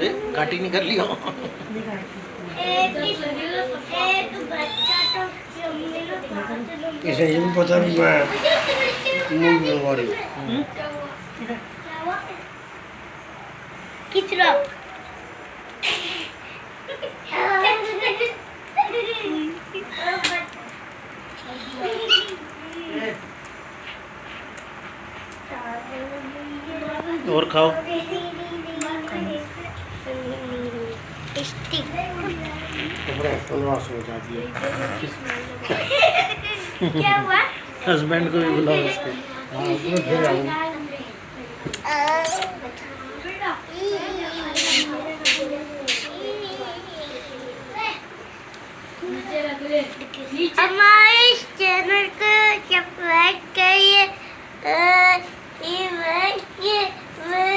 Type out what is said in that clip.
घाटी नहीं कर लियो। इसे ये भी पता भी मैं मूड बनवा रही हूँ। किचरा और खाओ। कपड़े 1500 बचा दिए। क्या हुआ? हस्बैंड को भी बुलाओ उसके। हाँ उसमें फिर आऊँ। हमारे इस चैनल को